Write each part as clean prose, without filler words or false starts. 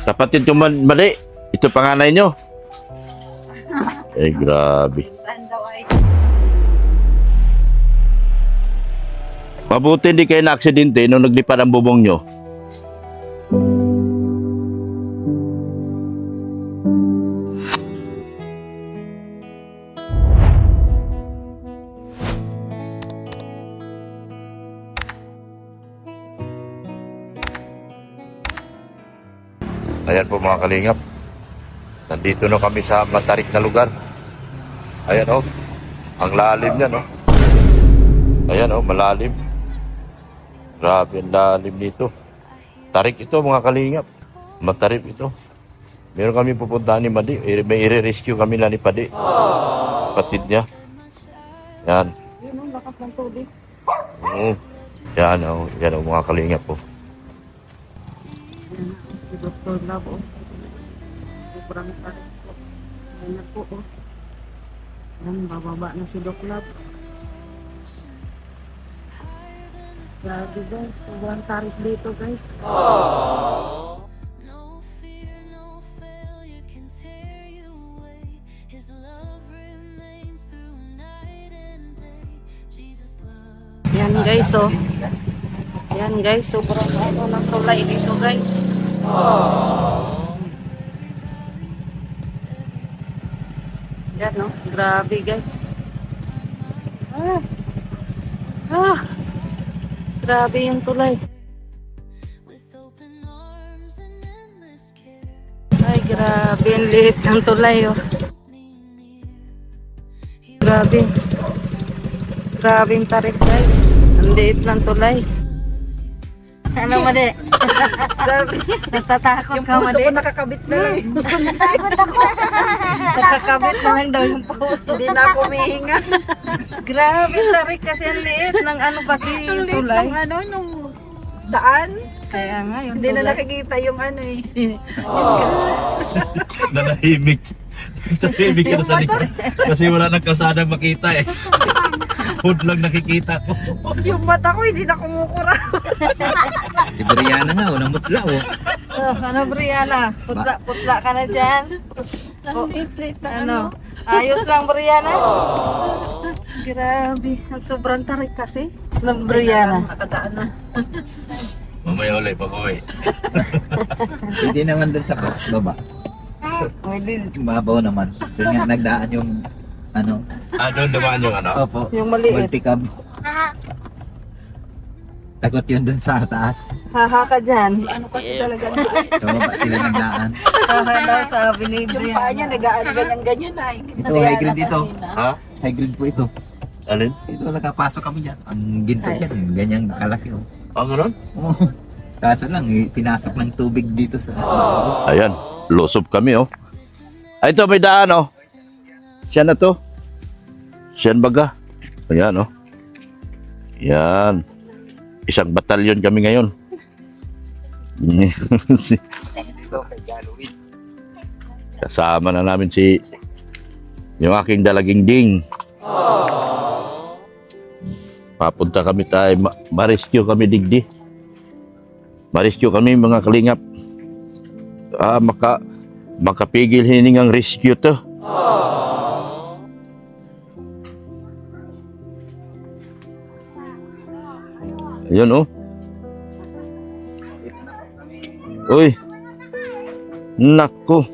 Kapatid yung mali. Ito panganay nyo. Eh, grabe. Mabuti hindi kayo na-aksidente nung naglipad ang bubong nyo. Ayan po mga kalingap. Nandito na kami sa matarik na lugar. Ayan o. Ang lalim niya no. Ayan o, malalim. Grabe ang lalim nito. Tarik ito mga kalingap. Matarip ito. Meron kami pupuntahan ni Madi. May i-rescue kami na ni Padi. Kapatid niya. Yan. Yun ang lakas ng tubig. Yan o. Yan o mga kalingap po. Si Dr. Love, oh. Sobrang tarik po. Ayan na po, oh. Ayan, bababa na si Dr. Love. Grabe guys, sobrang tarik dito guys. No fear, no failure can tear you away. His love remains through night and day. Jesus love. Yan guys, oh. Yan guys, sobrang ano ng tulay dito guys. Yan, no? Grabe guys. Grabe yung tulay. With open arms and endless care. Ay, grabe yung liit ng tulay, oh. Me near. Grabe. Grabe yung tarik guys. Ang liit ng tulay. Ano mo de? Grabe. Natatakot ka mo de? Yung puso ko nakakabit na lang. Natatakot ako. Nakakabit na lang daw yung puso. Hindi na ako humihinga. Grabe tarik kasi ang liit ng ano pati yung tulay. Ang ano nung daan. Kaya nga yung hindi tulay. Na nakikita yung ano eh. Nanahimik. Nanahimik siya sa likod. Kasi wala nang kalsadang makita eh. Hood lang nakikita ko. Yung mata ko hindi na kumukura. Si Brianna nga, unang mutla oh. Ano Brianna? Putla ka na dyan. Ano? Ayos lang Brianna. Grabe. Ang sobrang tarik kasi ng Brianna. Nakadaan na. Mamaya ulit, papawi. Hindi naman dun sa baba. Pwede. Mabaw naman. Doon nga nagdaan yung ano. Doon dumaan yung ano? Opo. Yung maliit. Multicab. Takot yun dun sa taas. Haha ka dyan. Ano kasi talaga na. Tumaba sila nagdaan. Haha daw sabi ni Brianna. Yung paa niya nagaan ganyan-ganyan na. Ito, high grade ito. Ha? High grade po ito. Alin? Ito, nakapasok kami dyan. Ang ginto yan. Ganyang kalaki oh. Meron? Oo. Kaso lang, pinasok ng tubig dito sa... Ayan, lusob kami oh. Ay, ito may daan oh. Siya na to. Siyan baga. Ayan oh. Yan. Isang batalyon kami ngayon. Kasama na namin si yung aking dalaging ding. Papunta kami tayo, ma-rescue kami digdi. Ma-rescue kami mga kalingap. Makapigil hiningang rescue to. Ayun oh. Uy. Nako.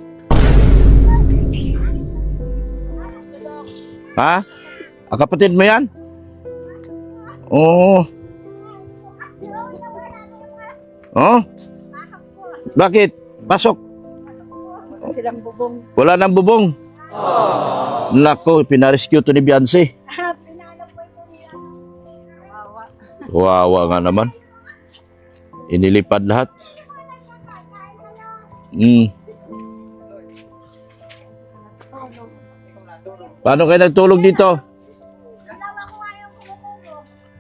Ha? Kapatid mo yan? Oo. Oh. Bakit? Pasok. Silang bubong. Wala nang bubong. Nako, pinarescue to ni Beyonce. Wawa nga naman. Inilipad lahat. Paano kayo nagtulog dito?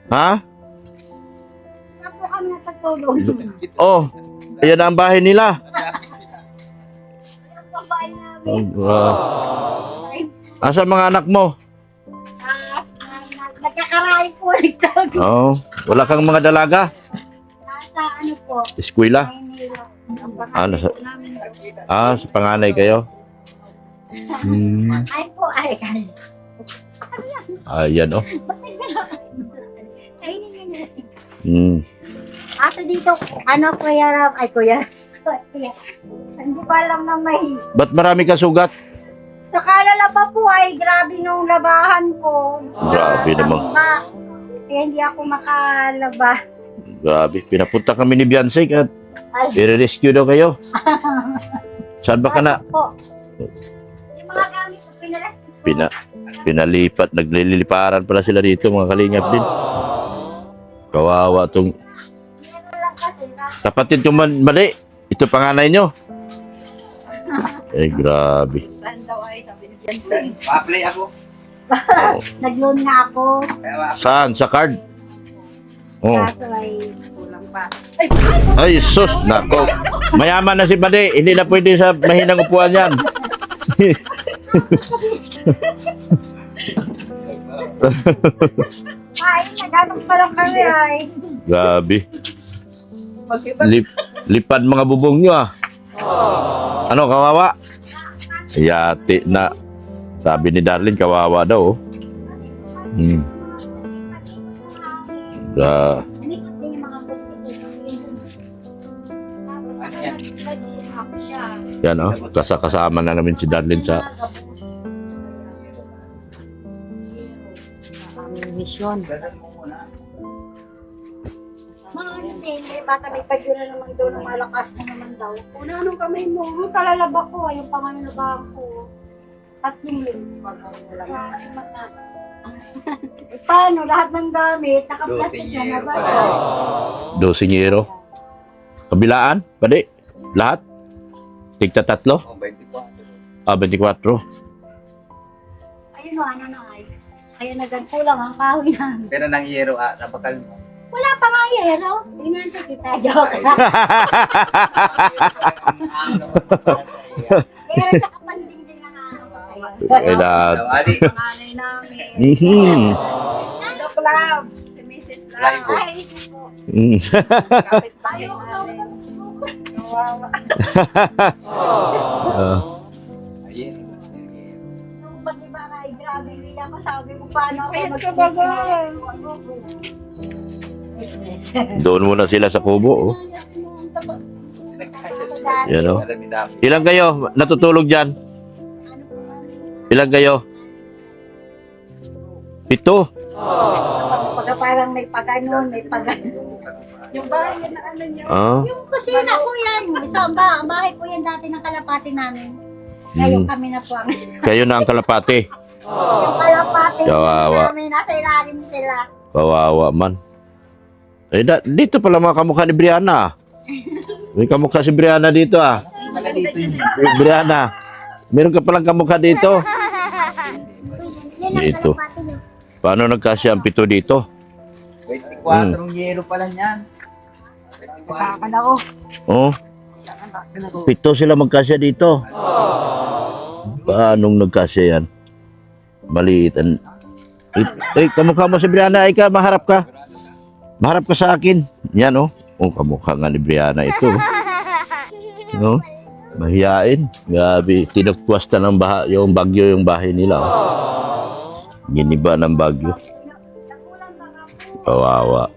Ha? Ako kami natutulog. Oh, ayan ang bahay nila. Babae namin. Asa mga anak mo? Nagkakarain po. Nagtawag. Oh, wala kang mga dalaga? Nasa ano po. Eskwela? Maynila. Ano sa... sa panganay kayo? Ay po, ay. Ayan, oh. Bakit gano'n? Ay, hindi. Hmm. Dito, ano, Kuya Ram? Ay, Kuya. Kuya. Hindi ko alam na may... Ba't marami ka sugat? Sa kalala pa po ay grabe nung labahan ko. Grabe naman. Kaya hindi ako makalaba. Grabe. Pinapunta kami ni Beyonce at Ay, i-rescue daw kayo. Saan ba ka na? po. Yung mga gamit ko, pinalastik ko. Pinalipat. Nagliliparan pala sila dito, mga kalingap din. Kawawa tong Meron lang kasi, kapatid ko mali. Ito panganay nyo. Grabe. Saan daw ay sabi ni Jensen? Pa-play ako. nag-loan nga ako. Saan? Sa card? Oh. Kaso ay... Kulang pa. Ay, sus. Nako. Mayaman na si Bade. Hindi na pwede sa mahinang upuan yan. Ay, nag-anong pa lang kami ay. Grabe. Mag-iba. Lipad mga bubong nyo ah. Ano, kawawa? Yati na. Sabi ni Darlene, kawawa daw. Oh. Nanikot din yung mga gusto ko. Tapos, ako siya. Yan oh. Kasama na namin si Darlene sa... Aming mission. Mga ano din, may bata may pagyo na naman daw ng malakas na naman daw. Kung anong kamay mo, yung talalaba ko, yung panganalabahan ko. At yung paano, lahat ng gamit, naka-plastic na ba? 12 euro. Kabilaan? Bade? Lahat? Tigta 3? Oh, 24. 24. Ayun o, ano na ay. Kaya nagkulang ang kahoy na. Pero nang yero, napakal. Wala pa nga yero. Tingnan ko kita, joke. Kaya nakapanding din na nga ako kayo. Kailan? Ali, Panganay namin. Mhm. Hello, Club. Si Mrs. Club. Ay, Mm. Kapit bahay ayaw ko namin. daw. Kawawa. ayun. Nung pati ba ay grabe nila masabi mo paano ako Ayan ka baga. Doon muna sila sa kubo. Oh. Yan oh. Ilan kayo natutulog dyan? Ilan kayo? 7. Pagka parang may paganon, may paganon. Yung bahay na ano niyo. Ah. Yung kusina po yan. Isang bahay po yan dati ng kalapati namin. Ngayon kami na po ang Kayo na ang kalapate. yung kalapati Kawawa. namin. Nasa ilalim sila. Kawawa man. Dito pala mga kamukha ni Brianna. May kamukha si Brianna dito ah. Brianna. Meron ka palang kamukha dito. Yan ang Dito. kalapati nyo. Paano nagkasya ang 7 dito? 24 yero pala niyan. Saka na ako. Oh. 7 sila magkasya dito. Paanong nagkasya yan? Maliit. Kamukha mo si Brianna. Ay ka, maharap ka. Maharap ka sa akin. Yan oh. Oh, kamukha nga ni Brianna ito. No? Mahiyain. Grabe. Tinagpuasta ng yung bagyo yung bahay nila. Oh. Giniba ng bagyo. Kawawa.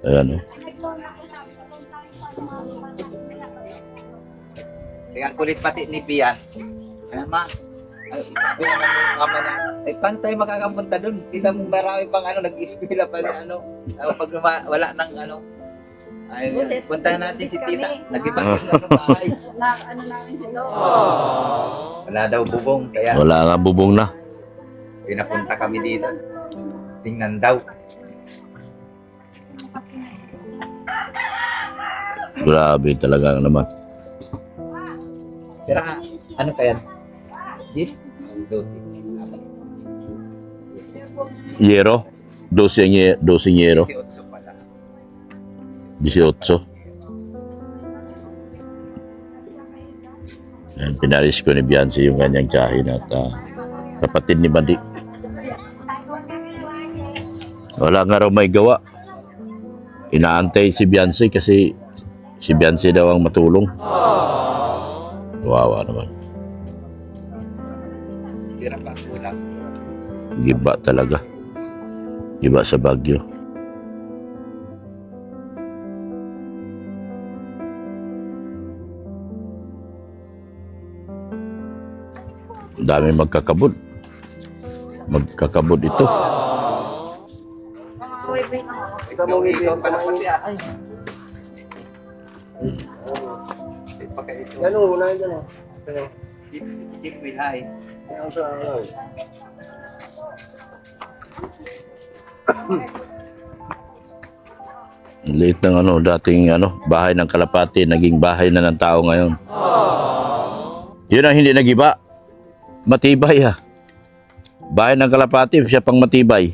Ayan oh. Kaya ang kulit pati ni Pian. Kaya ma, ay, sabi ng mama niya, ay paano tayo makakapunta doon? Kita mo marami pang nag-eskwela pa na pag wala ng ay, puntahan natin si tita. Nag-ibang bahay. Na ano namin dito. Wala daw bubong, kaya Wala nga bubong na. pinapunta kami dito. Tingnan daw. Grabe talaga naman. Pero ano kaya? Yes? 12. Yero. 12 yero. 18 pala. 18. Ayan, pinaris ko ni Beyonce yung kanyang tsahin at kapatid ni Badi. Wala nga raw may gawa. Inaantay si Beyonce kasi Si Biancy daw ang matulong. Wawa naman. Hirap ang kulang. Giba talaga. Giba sa Baguio. Dami magkakabod. Magkakabod ito. Ikaw ka na kasi ah. Ganun, unahin ka na. Keep with high. Ang liit ng dating bahay ng kalapati, naging bahay na ng tao ngayon. Yun ang hindi nagiba. Matibay ha. Bahay ng kalapati, siya pang matibay.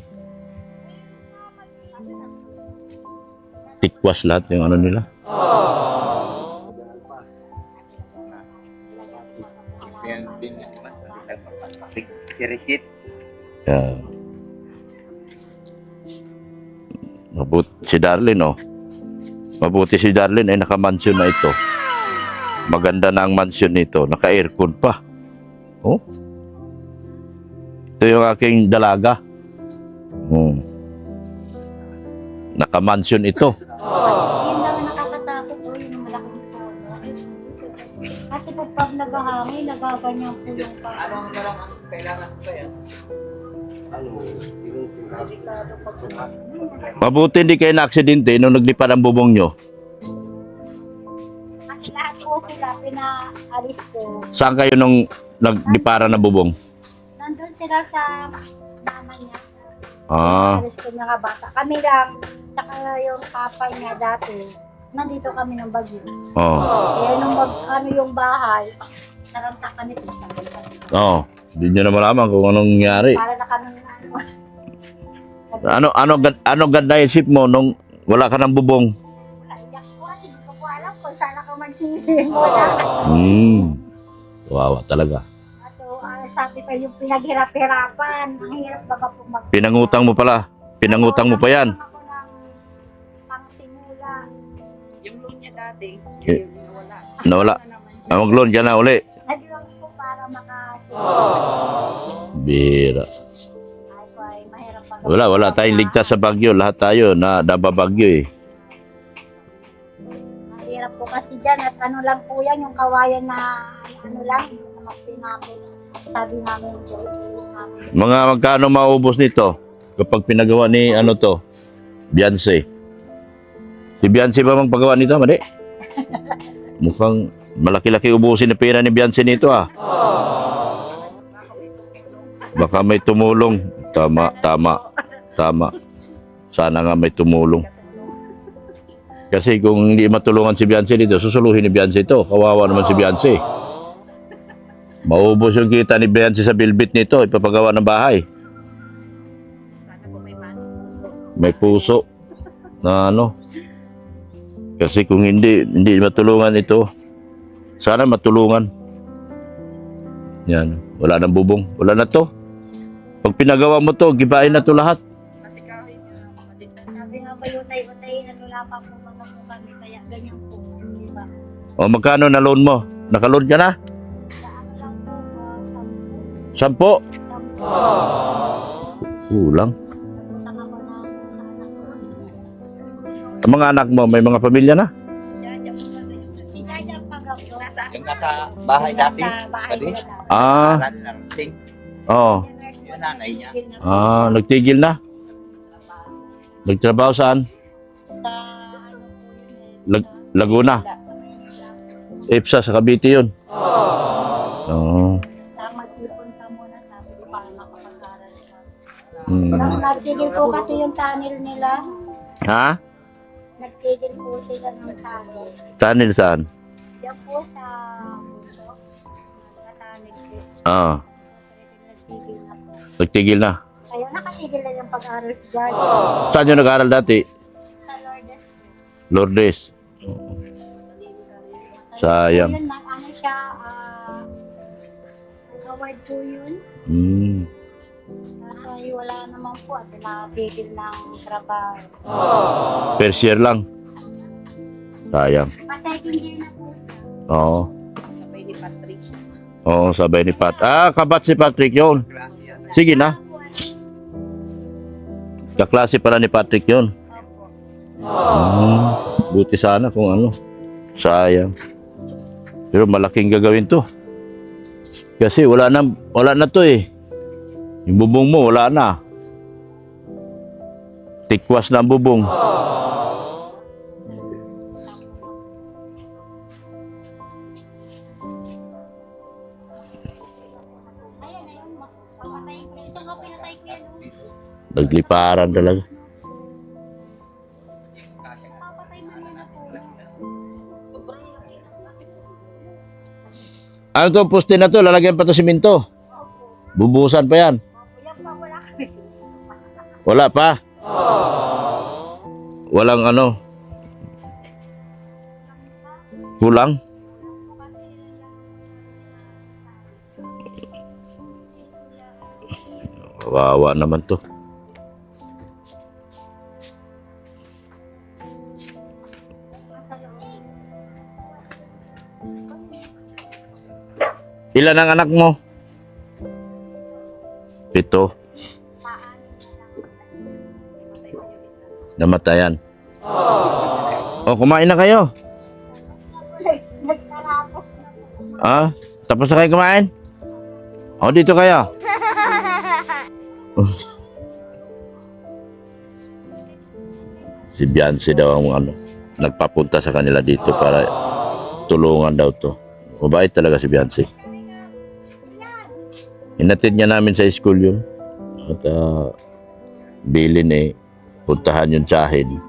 Tikwas lahat yung nila. Yan din naman. Kirikit. Yeah. Mabuti si Darlene ay naka-mansion na ito. Maganda na ang mansion nito. Naka-aircon pa. Oh. Ito yung aking dalaga. Naka-mansion ito. Yun lang ang nakakatakot po, yung malaking tono. Kasi po pag naghahangin, nagaganyan po yung Ano ang nalang ang kailangan ko yan? delikado pag Mabuti hindi kayo na-aksidente nung naglipad ang bubong nyo. Kasi lahat po sila pinaalis ko. Saan kayo nung nagliparan na bubong? Nandun sila sa mama niya. Ah, Alis ko mga bata. Kami lang, saka yung papa niya dati, nandito kami ng Baguio. oh. Kaya nung yung bahay, narantakan nito. Oh. Hindi nyo na malaman kung anong nangyari. Para na kami Ano ganda isip mo nung wala ka ng bubong? Iyak ko, hindi ko po alam kung saan ako magsisimula. Wawa talaga. Sabi ko yung pinaghirap-hirapan. Ang hirap ba po Pinangutang mo pala. Pinangutang mo pa yan. Ako ng pangsimula. Yung loan niya dati, Eh, nawala. Nawala. Mag-loan ka na uli. Nag-loan ko para Bira. ay mahirap pa. Wala tayong ligtas sa Baguio. Lahat tayo na nababagyo eh. Mahirap po kasi dyan at ano lang po yan, yung kawayan na ano lang, na magpinapit. Sabi namin po, Mga magkano maubos nito kapag pinagawa ni Biancy? Si Biancy ba magpagawa nito? Mali? Mukhang malaki-laki ubusin na pera ni Biancy nito ah. Baka may tumulong. Tama. Sana nga may tumulong. Kasi kung hindi matulungan si Biancy dito, susuluhin ni Biancy ito. Kawawa naman si Biancy. Maubos yung kita ni Biancy sa bilbit nito. Ipapagawa ng bahay. Sana po may puso. May puso na Kasi kung hindi matulungan ito, sana matulungan. Yan. Wala nang bubong. Wala na to. Pag pinagawa mo to, gibain na to lahat. Matikawin niyo lang kapatid. sabi nga po yung utay-utay na wala pa po mga po kami, kaya ganyan po. Diba? O magkano na loan mo? Naka-loan ka na? Sa ano lang po, 10. 10? Kulang. Utang ako na sa anak ko. Ang mga anak mo, may mga pamilya na? Si Jaja pag-ako. Yung nasa bahay dati. Sa bahay Pwede? nila. Ah, Nursing. oh. Yung nanay niya. Nagtigil na? Nagtrabaho saan? Sa ano po yun eh. Laguna. EPSA sa Cavite yun. Sa mag-ipon ka muna, sabi ko para makapag-aral ka. Hmm. Nagtigil po kasi yung tunnel nila. Ha? Nagtigil po sila ng tunnel. Tunnel saan? Diyan po sa bundok. Nakatanig po. Nagtigil na po. Nagtigil na. Kaya nakatigil na yung pag-aaral si Jaja. Saan yung nag-aaral dati? Sa Lourdes po. Lourdes. Sayang. Yun, ano siya, award po yun. Kaso ay wala naman po at natigil ng trabaho. First year lang. Sayang. Pa-second year na po. Oo. Sabay ni Patrick. Oo, sabay ni Pat. Kabat si Patrick yun. Klase yan. Sige na. Kaklase pala ni Patrick yun. Buti sana kung ano. Sayang. Pero malaking gagawin to. Kasi wala na to eh. Yung bubong mo, wala na. Tikwas na ang bubong. Ayan, ayun. Papatayin ko na. Ito nga pinatay ko yan. Nagliparan talaga. Papatay mo na po. Ano to, poste na to, lalagyan pa to siminto. Bubuhusan pa yan. Yan pa wala kami. Wala pa. Walang ano. Kulang. Kawawa naman to. Ilan ang anak mo? 7. Namatayan. O, kumain na kayo. Nagtarapos na po. Tapos na kayo kumain? O, dito kayo. Si Beyonce daw ang ano, nagpapunta sa kanila dito para tulungan daw to. Mabait talaga si Beyonce. Hinatid niya namin sa school yun. At bilin puntahan yung tsahin.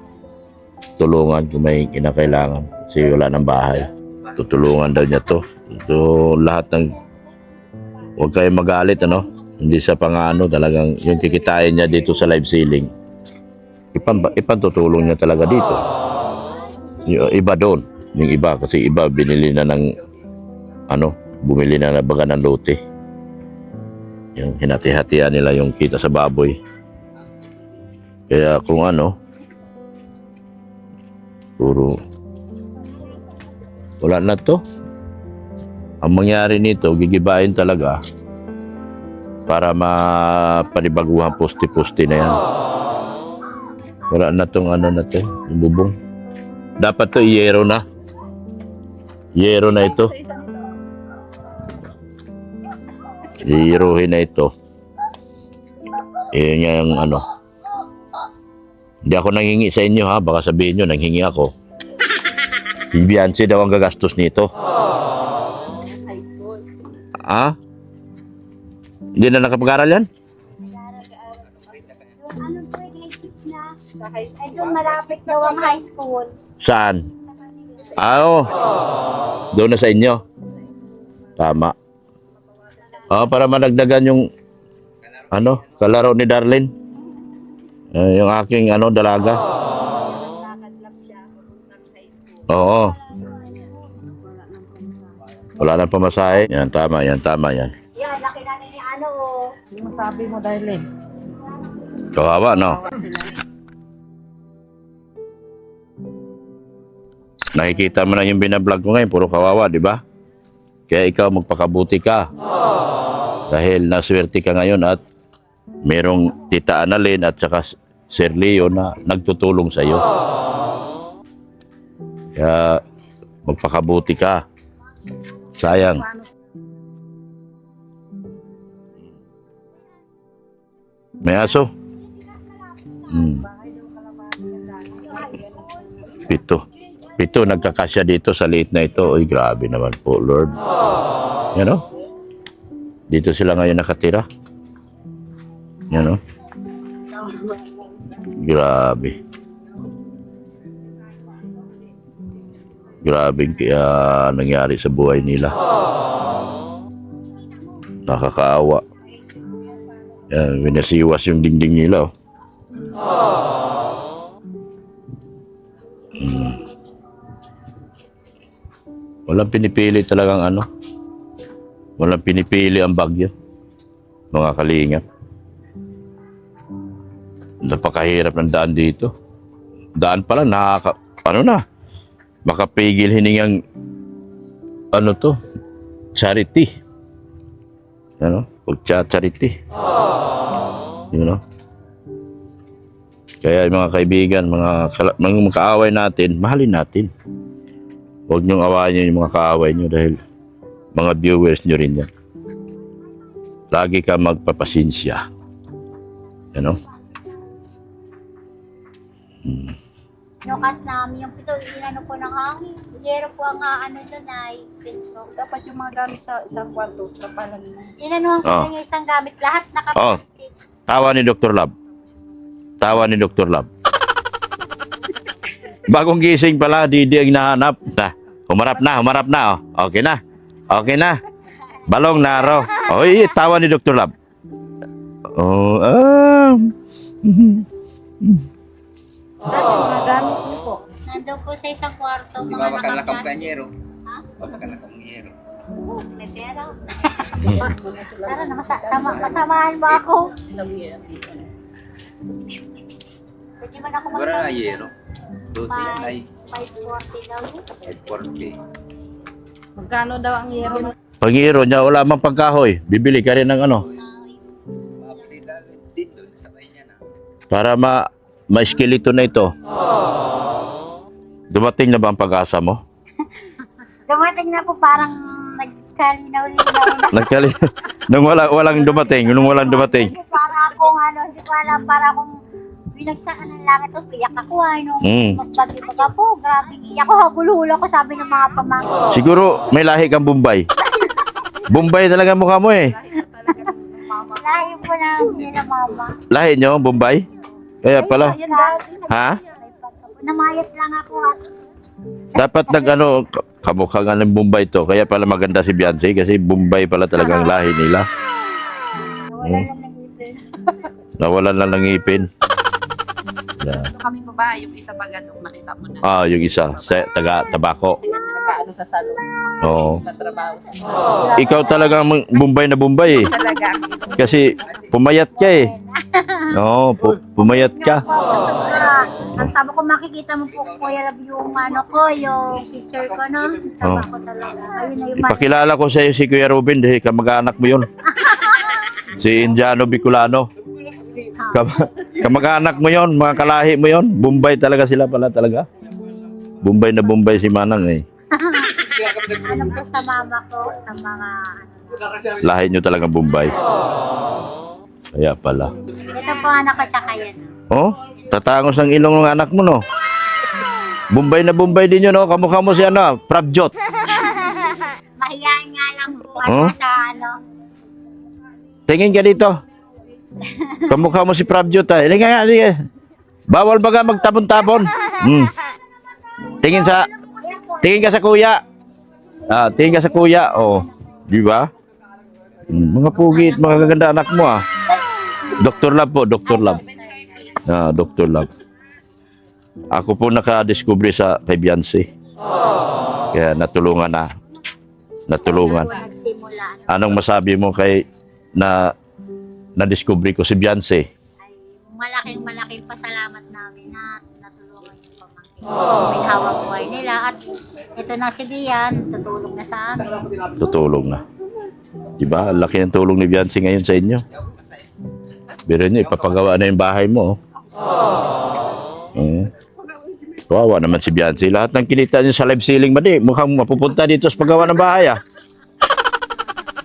Tulungan kung may kinakailangan. Kasi wala ng bahay. Tutulungan daw niya to. So lahat ng huwag kayong magalit ano. Hindi sa pangano talagang yung kikitain niya dito sa live ceiling. Ipantutulong niya talaga dito. Yung iba doon. Yung iba kasi iba binili na ng bumili na baga ng lote. Yung hinati-hatian nila yung kita sa baboy. Kaya kung puro wala na to. Ang mangyari nito, gigibain talaga para mapanibaguhan poste-poste na yan. Wala na tong yung bubong. Dapat to iyero na. Iyero na ito. Iiruhin na ito. Yung Hindi ako nanghingi sa inyo ha. Baka sabihin nyo, nanghingi ako. Si Beyonce daw ang gagastos nito. High school. Hindi na nakapag-aral yan? Ano po yung grade 6 na? Sa high Ay, school. doon malapit daw ang high school. Saan? Oo. Doon na sa inyo. Tama. Para madagdagan yung kalaro ni Darlene. Yung aking dalaga. Lakad lang siya papuntang high school. Oo. Wala nang pamasahe. Wala nang pamasahe. Yan, tama yan, tama yan. Yan, laki na ni Yung masabi mo, Darlene. Kawawa, no? Nakikita mo na yung binablog ko ngayon, puro kawawa, di ba? Kaya ikaw magpakabuti ka. Dahil naswerte ka ngayon at merong Tita Annalyn at saka Sir Leo na nagtutulong sa iyo. Kaya magpakabuti ka. Sayang. May aso? 7. Nagkakasya dito sa liit na ito. Uy, grabe naman po, Lord. Yan o. Dito sila ngayon nakatira. Yan o. Grabe. Grabe kaya nangyari sa buhay nila. Nakakaawa. Yan, winasiwas yung dingding nila. Walang pinipili talagang walang pinipili ang bagyo. Mga kalingap. Napakahirap ng daan dito. Daan pala makapigil hiningang ano to, charity. Ano? Pag-charity. You know? Kaya mga kaibigan, mga kaaway natin, mahalin natin. Huwag niyong awayin yung mga kaaway niyo dahil mga viewers niyo rin yan. Lagi ka magpapasinsya. You know? Nukas namin yung pito, inano po ng hangin. Yero po ang ano doon ay pinto. Dapat yung mga gamit sa isang kwarto, kapalan mo. Inanuhan ko Oh. lang yung isang gamit. Lahat Oh. nakaplastic. Tawa ni Dr. Lab. Tawa ni Dr. Lab. Bagong gising pala, Didi ang nahanap. Humarap na. Oh. Okay na. Balong naro. Oy, tawa ni Dr. Lab. Oh, Dapat yung mga gamit niyo po. Nandun po sa isang kwarto, Di mga ba makalakang nakaplastic. kanyero? Ha? Makalakang kanyero. May pera. Tara na, masamahan mo ako. Pwede man ako Siguro na yero. 12 yan ay 540 daw. 540. Magkano daw ang yero? pag-iiro niya, wala mang pagkahoy. Bibili ka rin ng ano. Dito, sabay niya na. Para ma-eskelito na ito. Dumating na ba ang pag-asa mo? Dumating na po parang nagkalinaw-linaw na. Nung walang dumating. Para akong hindi ko alam, para akong binagsakan ng langit. O, iyak ako nung magbagi-bag ako. Grabe, iyak ko, hagulhula ko, sabi ng mga pamangkin. Siguro may lahi kang Bombay. Bombay talaga mukha mo eh. Layo po na nila mama. Lahi nyo, Bombay? Kaya pala. Ha? Namayat lang ako at Dapat kamukha nga ng Bombay to. Kaya pala maganda si Beyonce kasi Bombay pala talagang lahi nila. wala lang ng ipin. Nawalan na ng ngipin. Yeah. Kami babae, yung isa bagadong nakita mo na. Yung isa, taga-tabako. Nagkaano sa salon. Oo. Natrabaho sa Ikaw talagang Bombay na Bombay eh. talaga. Kasi pumayat ka eh. Oo, pumayat ka. Ang tama ko makikita mo po Kuya Rab yung yung picture ko no. Tama ko talaga. Ayun na yung Ipakilala ko sa iyo si Kuya Ruben dahil kamag-anak mo yun. Si Indiano Bicolano. Kamag-anak mo yun, mga kalahi mo yun. Bombay talaga sila pala talaga. Bombay na Bombay si Manang eh. ano po sa mama ko sa mga Lahi nyo talagang Bombay. Kaya pala. ito po anak ko tsaka yan. Oh, tatangos ang ilong ng anak mo no. Bombay na Bombay din yun no. Kamukha mo si Prabjot. Mahiyain nga lang po Oh? sa Tingin ka dito. Kamukha mo si Prabjot ah. Halika. Bawal baga magtabon-tabon. Tingin ka sa kuya. Tingin ka sa kuya. Oh, di ba? Mga pugit, mga gaganda anak mo ah. Dr. Lab po, Dr. Lab. Dr. Lab. Ako po nakadiscover kay Beyonce. Kaya natulungan na. nagsimula Anong masabi mo kay na-discover ko si Beyonce? ay malaking pasalamat namin na natulungan yung pamangkin. May hawak buhay nila at ito na si Bian, tutulong na sa amin. Tutulong na. Diba? Laki ng tulong ni Beyonce ngayon sa inyo. Pero nyo, ipapagawa na yung bahay mo. Kawawa naman si Beyonce. Lahat ng kinita niyo sa live ceiling ba di? Mukhang mapupunta dito sa paggawa ng bahay ah.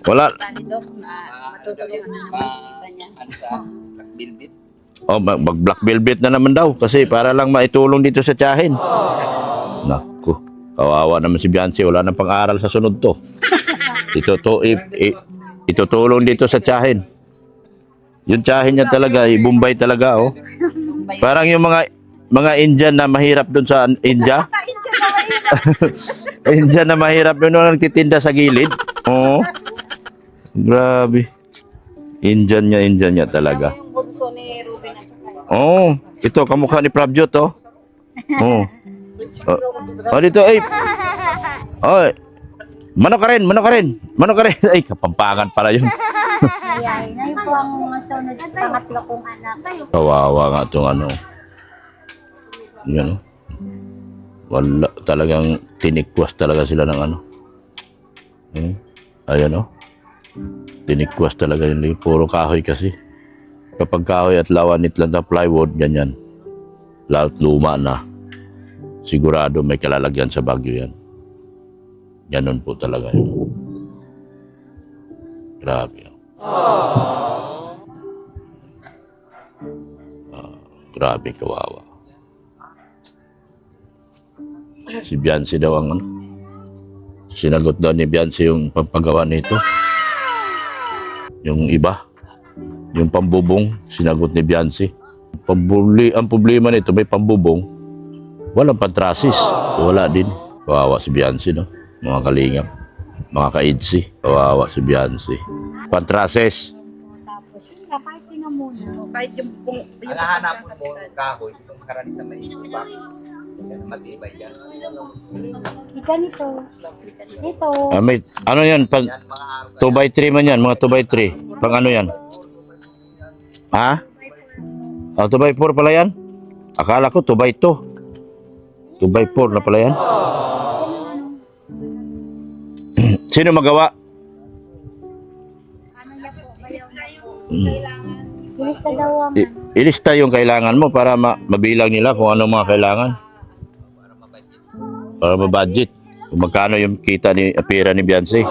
Wala. Ni Doc na matutulungan na naman kita niya. Ano sa Black Velvet? Mag-black velvet na naman daw kasi para lang maitulong dito sa tiyahin. Naku, kawawa naman si Beyonce. Wala nang pang-aral sa sunod to. Itutulong dito sa tiyahin. Yung tiyahin niya talaga, Bombay talaga oh. Parang yung mga Indian na mahirap doon sa India. Indian na mahirap doon na nagtitinda sa gilid. Oo. Grabe. Indian niya talaga. Yung bunso ni Ruben at saka. Oo. Ito, kamukha ni Prabjot oh. Oo. Dito ay. Oy. Manok ka rin. Ay, Kapampangan pala yun. Kaya na yun po ang sunod pangatlo kong anak. Kawawa nga itong Yan oh. Wala, talagang tinikwas talaga sila ng ano. Ayan o. Tinikwas talaga yun. Puro kahoy kasi. Kapag kahoy at lawanit lang na plywood, ganyan. Lahat luma na. Sigurado may kalalagyan sa Baguio yan. Ganon po talaga yun. Grabe. Grabe, kawawa. Si Biancy daw ang ano. Sinagot daw ni Biancy yung pampagawa nito. Yung iba. Yung pambubong, sinagot ni Biancy. Ang problema nito, may pambubong. Walang pantrasis. Wala din. Kawawa si Biancy, no? Mga kalingap. Mga ka-idsi. Kawawa si Biancy. Pantrasis. Tapos, yun nga, kahit yun na muna. Kahit yung Ang hahanapon mo ng kahoy, itong karani sa may iba. Yan, matibay yan. Di ganito. Dito. May, ano yan? Pag Yan, mga araw. 2x3 man yan. Mga 2x3. Pang ano yan? Ha? 2x4 pala yan? Akala ko 2x2. 2x4 na pala yan. Sino magawa? Ano niya po, kailangan. Ilista daw ang Ilista yung kailangan mo para mabilang nila kung anong mga kailangan. Para ma-budget. Kung magkano yung kita ni pera ni Biancy. Kasi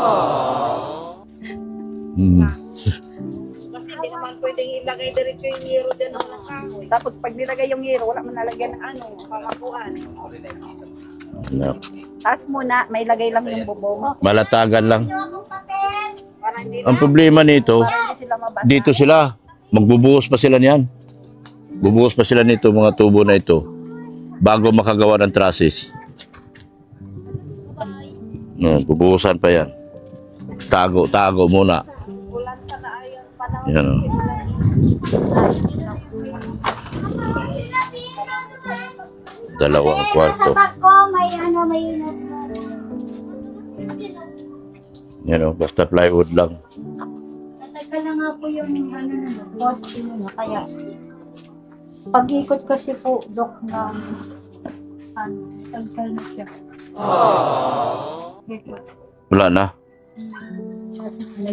hindi naman pwedeng ilagay diretso yung hero dyan ng kahoy. Tapos pag nilagay yung hero, wala man nalagyan ng ano, pamakuan. No. Taas muna, may lagay lang yung bubong. Malatagan lang. Para hindi Ang problema nito, sila mabasa. dito sila. Magbubuhos pa sila niyan. Bubuhos pa sila nito, mga tubo na ito. Bago makagawa ng trusses. No, bubuhusan pa yan. Tago muna. ulan sa naayang panahon. Yan, oh. Dalawang kwarto. Sa bag ko, may ano, may Yan o, basta plywood lang. Matagal na nga po yung ano na, poste na, kaya pag-ikot kasi po, Dok, na ano, tagal na siya. Ito. Wala na.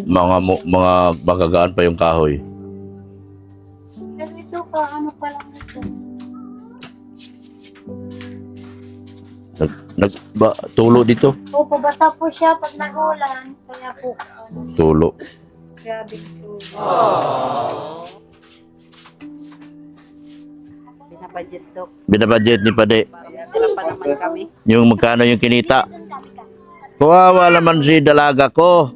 Mga magagaan pa yung kahoy. Pero ito ka, ano pa lang ito. Tulo dito. Opo, basta po siya pag nag-ulan, kaya po, ano, Tulo. grabe ito. Binabudget, Dok. Binabudget ni Pade. Sila pa naman kami. Yung magkano yung kinita. Kawawa naman si dalaga ko.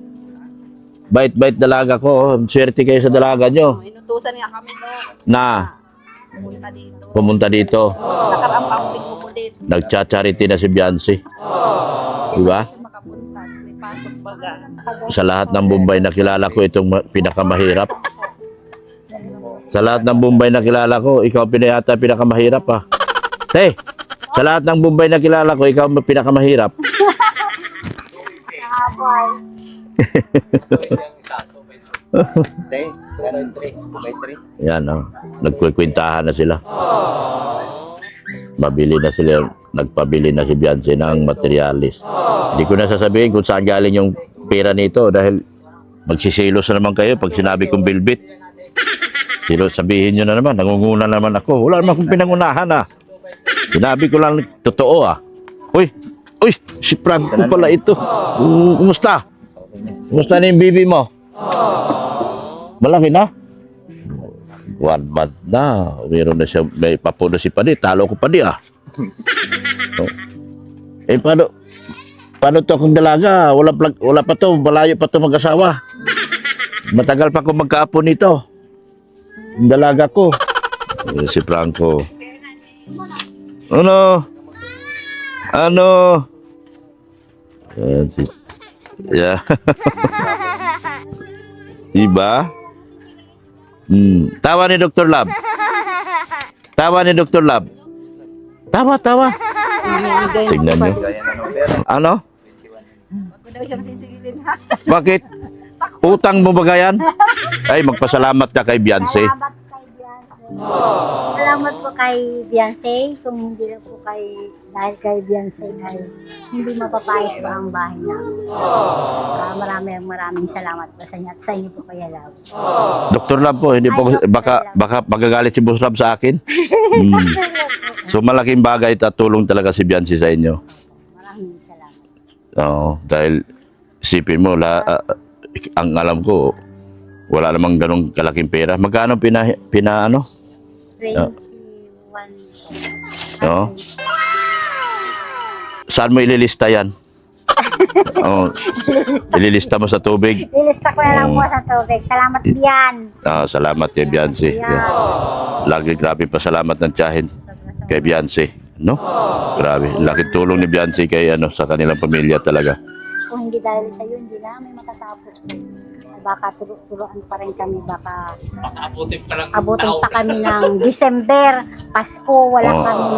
Bait-bait dalaga ko. Swerte kayo sa dalaga nyo. Inutusan niya kami, Dok. Na Pumunta dito. pumunta dito. Nakarampang ko po dito. Nagcha-charity na si Biancy. Diba? Siya makapunta. May pasok baga. Sa lahat ng Bombay na kilala ko, itong pinakamahirap. Sa lahat ng Bombay na kilala ko, ikaw pinayata pinakamahirap ha. Te, sa lahat ng Bombay na kilala ko, ikaw ang pinakamahirap. Nakabay. Tay, ganun, 3. Yan o, nagkukwintahan na sila. Mabili na sila, nagpabili na si Biancy ng materialis. Hindi ko na sasabihin kung saan galing yung pera nito dahil magsisilos na naman kayo pag sinabi kong bilbit. Sabihin nyo na naman, nangunguna naman ako. Wala naman akong pinangunahan ah. Sinabi ko lang, totoo ah. Uy, si Franco pala ito. Kumusta? Kumusta na yung bibi mo? Malaki na? 1 month na. Meron na siya, may papuno si Padi. Talo ko Padi ah. Paano to akong dalaga? Wala pa to, malayo pa to mag-asawa. Matagal pa ako magkaapo nito. Yung dalaga ko. Si Franco. Ano? Yeah. Diba? Tawa ni Dr. Lab. Tawa. Tingnan nyo. Ano? Ako daw siyang sisigilin ha. Bakit? Utang mo ba yan? Ay, magpasalamat ka kay Biancy. Salamat kay Biancy. Salamat po kay Beyonce. Kung hindi lang po dahil kay Beyonce ay hindi mapapayos pa ang bahay namin. Maraming salamat po sa inyo at sa inyo po Kuya Love. Dr. Lab po, hindi po, baka magagalit si Boss Lab sa akin. So malaking bagay at tulong talaga si Bianci sa inyo. Maraming salamat. Oo, dahil isipin mo, ang alam ko, wala namang ganong kalaking pera. Magkano ano? 21. Oo. Saan mo ililista yan? Oo. Ililista mo sa tubig. Ilista ko na lang po sa tubig. Salamat Bian. Salamat kay Bianci. Lagi grabe pasalamat ng tiyahin kay Bianci. No? Grabe. Laking tulong ni Bianci kay sa kanilang pamilya talaga. Kung hindi dahil sa iyo, hindi namin matatapos po. Baka turuan pa rin kami, baka abutin pa kami ng December, Pasko, wala kami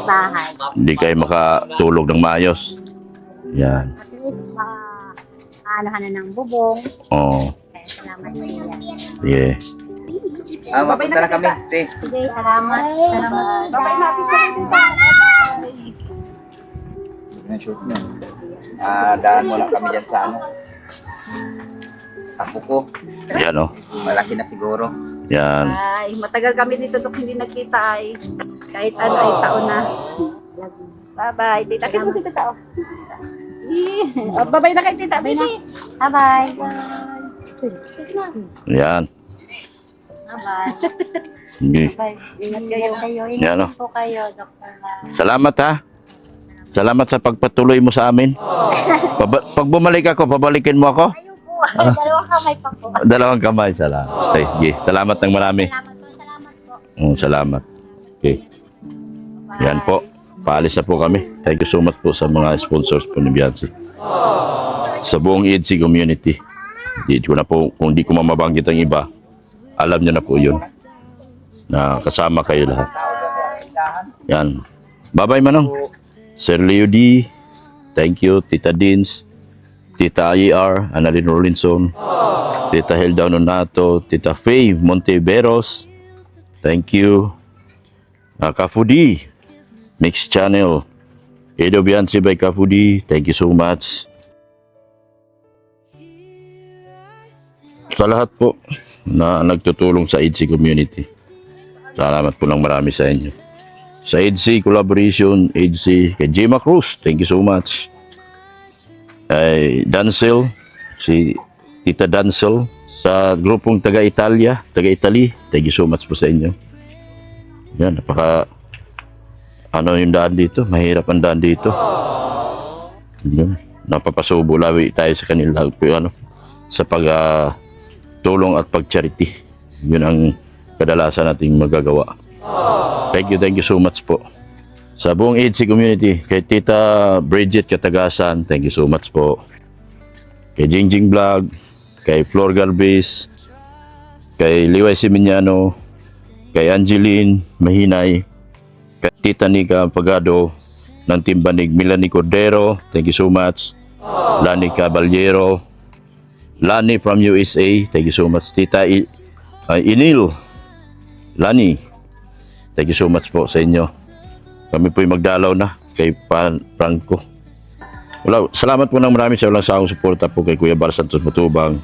bahay. Hindi kayo makatulog ng maayos. Yan. At least, aanohan na ng bubong. Oo. Kaya salamat po yan. Yeah. Mapunta na kami. Te. Sige, salamat. Salamat. Babay natin sa Shoot nyo. Daan mo lang kami dyan sa Ako ko. Yan Malaki na siguro. Yan. Ay, matagal kami dito dok hindi nagkita ay. Kahit ano ay taon na. Bye-bye. Tita, kiss mo si tita. Bye-bye na kay tita. Bye. Bye-bye. Yan. Bye-bye. Sige. Bye. Ingat kayo. Yan, Ingat po kayo, Dr. Salamat ha. Salamat sa pagpatuloy mo sa amin. Pag bumalik ako, pabalikin mo ako. Ayun po. Dalawang kamay pa po. Dalawang kamay. Salamat. Sige. Salamat ng marami. Salamat po. Salamat. Okay. Yan po. Paalis na po kami. Thank you so much po sa mga sponsors po ni Bianci. Sa buong EDC community. Hindi ko na po, kung di ko mamabanggit ang iba, alam niyo na po yun. Na kasama kayo lahat. Yan. Bye-bye, Manong. Sir Leo D. Thank you. Tita Dins. Tita IR. Annalyn Rollinson. Tita Hilda Nonato. Tita Faye Monteveros. Thank you. Kafudi. Mix Channel. Edo Bianci by Kafudi. Thank you so much. Sa lahat po na nagtutulong sa EDC community. Salamat po ng marami sa inyo. Sa EDC Collaboration, EDC, kay Gemma Cruz, thank you so much. Ay Dancel, si Tita Dancel, sa grupong taga-Italy, thank you so much po sa inyo. Yan, yung daan dito, mahirap ang daan dito. Yan, napapasubo lawi tayo sa kanila, sa tulong at pag-charity. Yun ang kadalasan nating magagawa. Thank you so much po. Sa buong EDC community, kay Tita Bridget Katagasan, thank you so much po. Kay Jingjing Vlog, kay Flor Galvez, kay Liway Siminiano, kay Angeline Mahinay, kay Tita Nika Pagado ng Timbanig, Melanie Cordero, thank you so much. Lani Caballero, Lani from USA, thank you so much. Tita Inil, Lani, thank you so much po sa inyo. Kami po'y magdalaw na kay Franco. Salamat po ng marami sa walang sawang suporta po kay Kuya Bar Santos Matubang,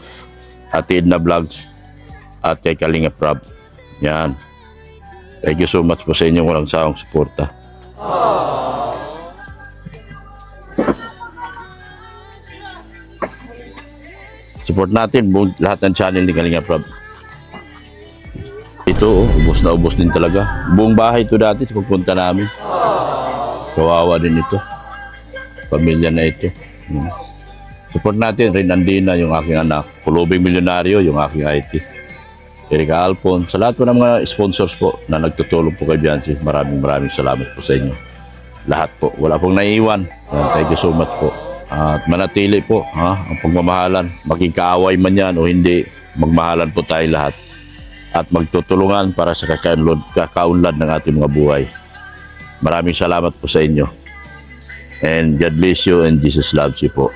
Ate Edna Vlogs, at kay Kalinga Prab. Yan. Thank you so much po sa inyo walang sawang suporta. Support natin lahat ng channel ni Kalinga Prab. Ito, ubos na ubos din talaga. Buong bahay ito dati, pagpunta namin. Kawawa din ito. Pamilya na ito. Support natin, Rin Andina, yung aking anak. Kulubing Milyonaryo, yung aking IT. Erika Alpon, sa lahat po ng mga sponsors po na nagtutulong po kay Bianci, maraming salamat po sa inyo. Lahat po, wala pong naiiwan. Thank you so much po. At manatili po, ang pagmamahalan. Maging kaaway man yan o hindi, magmahalan po tayo lahat. At magtutulungan para sa kakaunlad ng ating mga buhay. Maraming salamat po sa inyo. And God bless you and Jesus loves you po.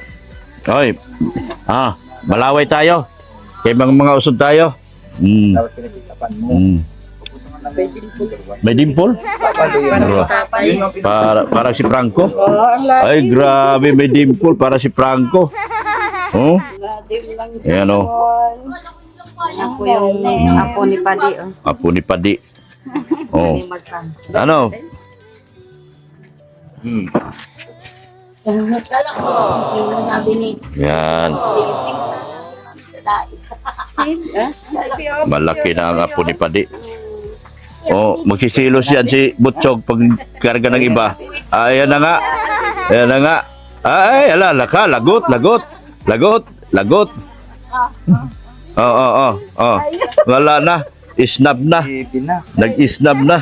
Oy, malaway tayo. Kay mga usod tayo. Tapos pinagkikapan mo. Pupunta nga May dimple? Papalo yun. Bro. Yun yung Para si Franco? Oo, ang lalim. Ay, grabe, may dimple para si Franco. Oh, Lalim lang ayan oh. Ako yung apo ni Padi. Oh. Apo ni Padi. Oh, Padi magsanto. ano? Sabi ni Yan. Malaki na ang apo ni Padi. Oh, magsisilos yan si Butchog pag karga ng iba. Ayan na nga. Ayan na nga. Ay, ala, laka, lagot. Oh. Wala na. Isnab na. baby na. Nag-isnab na.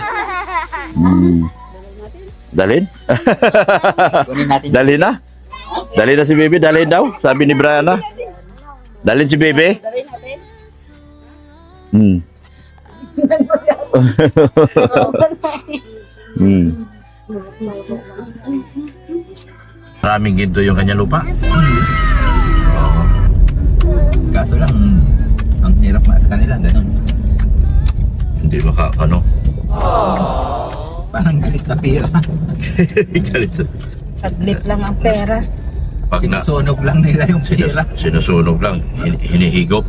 Dalhin? Kunin natin. Dalhin na? Dalhin na si Bebe, dalhin daw. Sabi ni Brianna. Dalhin si Bebe. Maraming ginto yung kanya lupa. Kaso lang, ang hirap nga sa kanila. Ganun. Hindi maka, ano? Parang galit sa pira. Galit. Saglit lang ang pera. Pag na, Sinusunog lang nila yung pira. sinusunog lang, hinihigop.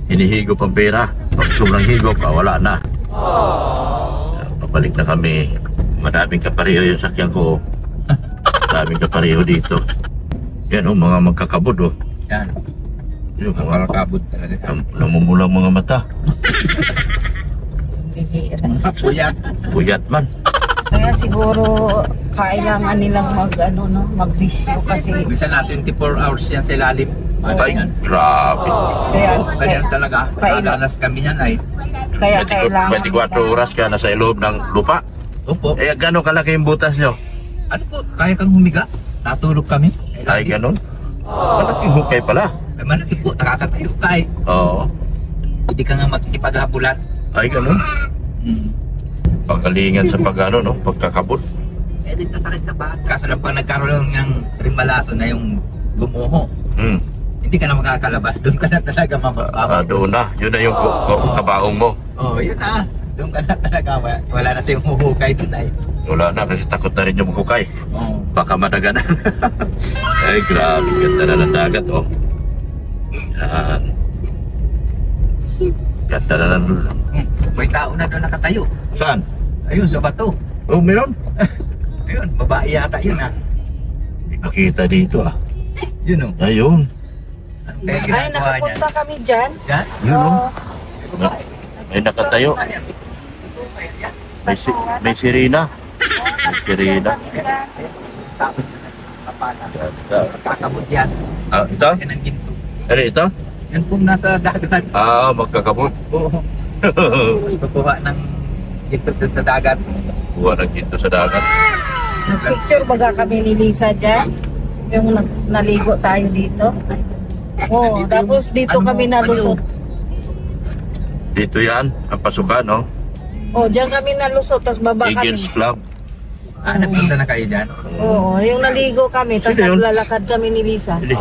Hinihigop ang pera. Pag sobrang higop, wala na. Pabalik na kami. Madaming kapareho yung sakyan ko. Madaming kapareho dito. Yan oh, mga magkakabod oh. Yan. Yung Ang mga kabot talaga. namumulang mga mata. Bihira. Puyat. Puyat man. Kaya siguro kailangan nilang magbisyo kasi Bisa na 24 hours yan sa ilalim. Ay, grabe. Ganyan talaga. Nakadanas kami yan ay. kaya kailangan 24 oras ka nasa loob ng lupa. Opo. Eh, gano'n kalaki yung butas nyo? Ano po? Kaya kang humiga? Natulog kami. Ay, gano'n? Malaking hukay pala. Ay, malaki po. Nakakatayo ka eh. Oo. Hindi ka nga makikipaghabulan. Ay, gano'n. Hmm. Pagalingan sa pagano, no? Pagkakabot. Eh, di kasakit sa bahat. Kaso lang pag nagkaroon ng rimalaso na yung gumuho, hindi ka na makakalabas. Doon ka na talaga mababa. Doon na. Yun na yung kabaong mo. Oh, yun na. Doon ka na talaga. Wala na siyang huhukay doon ay. Wala na kasi takot na rin yung hukay. Oh. Baka madaganan. Ay, grabe. Ganda na ng dagat, oh. Yan. Ganda na ng... May tao na doon nakatayo. Saan? Ayun, sa bato. Oh, meron? Ayun, babae yata yun ah. Hindi makita dito, ah. Yun oh. Ayun. Ano kaya Ay, ginagawa niya? nakapunta kami dyan. Yan? Yun, oh. Oo. May nakatayo. May sirena. May sirena. Ganda. Kakabot yan. Ah, ito? Yan ang ginto. Ano ito? Yan pong nasa dagat. Ah, magkakabot. Oo. Kukuha ng ginto doon sa dagat. Buwan ng ginto sa dagat. Picture baga kami ni Lisa dyan. Yung naligo tayo dito. Oo, tapos dito kami nalusot. Dito yan, ang pasukan, no? Oo, dyan kami nalusot, tapos baba Eagles kami. Club. Ah, nagpunta na kayo dyan? Oo, yung naligo kami, tapos Sino yun? naglalakad kami ni Lisa. Hindi.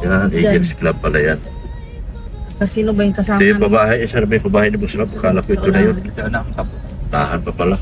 Yan, Eagles Club pala yan. Kasi sino ba yung kasama Ito yung namin? babae, isa na may babae ni Busrap. Akala ko ito na yun. Ito na. Tahan pa pala.